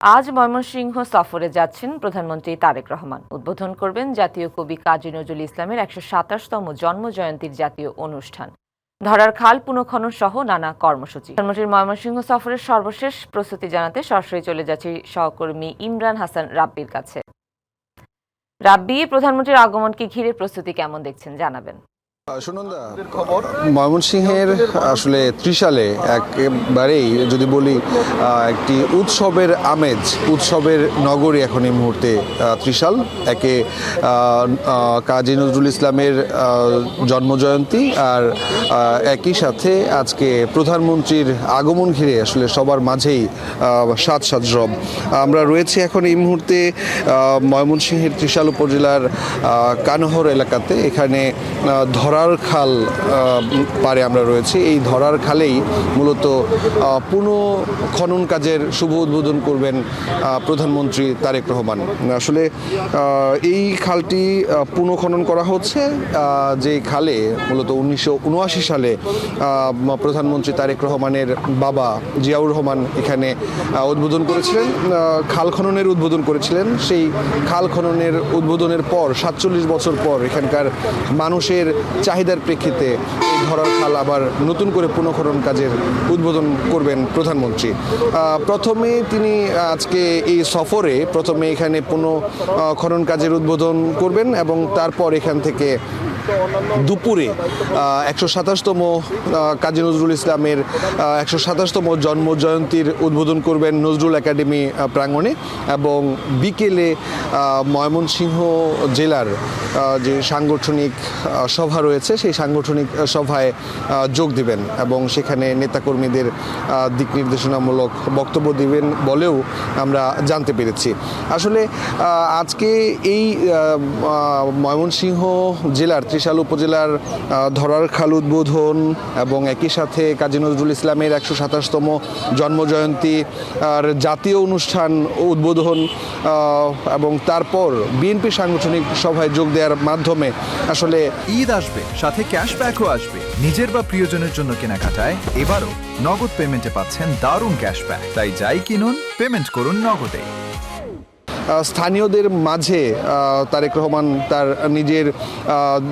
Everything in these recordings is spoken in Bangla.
আজ ময়মনসিংহ সফরে যাচ্ছেন প্রধানমন্ত্রী তারেক রহমান। উদ্বোধন করবেন জাতীয় কবি কাজী নজরুল ইসলামের ১২৭তম জন্মজয়ন্তীর জাতীয় অনুষ্ঠান। ধরার খাল পুনঃখনন সহ নানা কর্মসূচি। প্রধানমন্ত্রীর ময়মনসিংহ সফরের সর্বশেষ প্রস্তুতি জানাতে সরাসরি চলে যাচ্ছি সহকর্মী ইমরান হাসান রাব্বির কাছে। রাব্বি, প্রধানমন্ত্রীর আগমনকে ঘিরে প্রস্তুতি কেমন দেখছেন জানাবেন। সুনন্দা, ময়মনসিংহের আসলে ত্রিশালে একেবারেই যদি বলি একটি উৎসবের আমেজ, উৎসবের নগরী এখন এই মুহূর্তে ত্রিশাল। একে কাজী নজরুল ইসলামের জন্মজয়ন্তী আর একই সাথে আজকে প্রধানমন্ত্রীর আগমন ঘিরে আসলে সবার মাঝেই সাজ রব। আমরা রয়েছি এখন এই মুহূর্তে ময়মনসিংহের ত্রিশাল উপজেলার কানহর এলাকাতে। এখানে ধরার খাল পারে আমরা রয়েছি। এই ধরার খালেই মূলত পুনঃখনন কাজের শুভ উদ্বোধন করবেন প্রধানমন্ত্রী তারেক রহমান। আসলে এই খালটি পুনঃখনন করা হচ্ছে, যে খালে মূলত 1979 সালে প্রধানমন্ত্রী তারেক রহমানের বাবা জিয়াউর রহমান এখানে উদ্বোধন করেছিলেন, খাল খননের উদ্বোধন করেছিলেন। সেই খাল খননের উদ্বোধনের পর 47 বছর পর এখানকার মানুষের চাহিদার প্রেক্ষিতে এই ধরার খাল আবার নতুন করে পুনঃখনন কাজের উদ্বোধন করবেন প্রধানমন্ত্রী। প্রথমে তিনি আজকে এই সফরে প্রথমে এখানে পুনঃখনন কাজের উদ্বোধন করবেন এবং তারপর এখান থেকে দুপুরে ১২৭তম কাজী নজরুল ইসলামের ১২৭তম জন্মজয়ন্তীর উদ্বোধন করবেন নজরুল একাডেমি প্রাঙ্গণে এবং বিকেলে ময়মনসিংহ জেলার যে সাংগঠনিক সভা রয়েছে সেই সাংগঠনিক সভায় যোগ দিবেন এবং সেখানে নেতাকর্মীদের দিক নির্দেশনামূলক বক্তব্য দিবেন বলেও আমরা জানতে পেরেছি। আসলে আজকে এই ময়মনসিংহ জেলার ত্রিশাল উপজেলার ধরার খাল উদ্বোধন এবং একই সাথে কাজী নজরুল ইসলামের ১২৭তম জন্মজয়ন্তী আর জাতীয় অনুষ্ঠান উদ্বোধন এবং তারপর বিএনপি সাংগঠনিক সভায় যোগ দেওয়ার মাধ্যমে আসলে ঈদ আসবে, সাথে ক্যাশব্যাকও আসবে। নিজের বা প্রিয়জনের জন্য কেনাকাটায় এবারও নগদ পেমেন্টে পাচ্ছেন দারুণ ক্যাশব্যাক। তাই যাই কিনুন, পেমেন্ট করুন নগদে। স্থানীয়দের মাঝে তারেক রহমান তার নিজের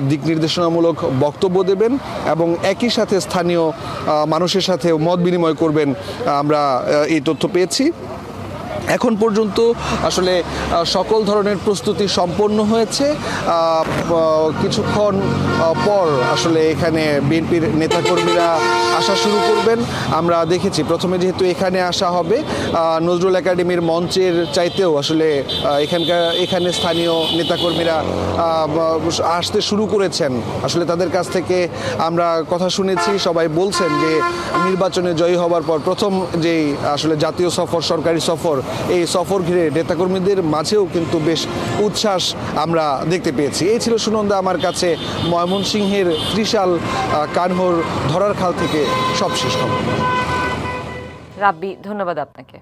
দিক নির্দেশনামূলক বক্তব্য দেবেন এবং একই সাথে স্থানীয় মানুষের সাথে মত বিনিময় করবেন, আমরা এই তথ্য পেয়েছি। এখন পর্যন্ত আসলে সকল ধরনের প্রস্তুতি সম্পন্ন হয়েছে। কিছুক্ষণ পর আসলে এখানে বিএনপির নেতাকর্মীরা আসা শুরু করবেন। আমরা দেখেছি প্রথমে যেহেতু এখানে আসা হবে নজরুল একাডেমির মঞ্চের চাইতেও আসলে এখানে স্থানীয় নেতাকর্মীরা আসতে শুরু করেছেন। আসলে তাদের কাছ থেকে আমরা কথা শুনেছি, সবাই বলছেন যে নির্বাচনে জয়ী হবার পর প্রথম যেই আসলে জাতীয় সফর, সরকারি সফর, এই সফর ঘিরে নেতাকর্মীদের মাঝেও কিন্তু বেশ উচ্ছ্বাস আমরা দেখতে পেয়েছি। এই ছিল সুনন্দা আমার কাছে ময়মনসিংহের ত্রিশাল কানহর ধরার খাল থেকে সবশেষ খবর। রাব্বি, ধন্যবাদ আপনাকে।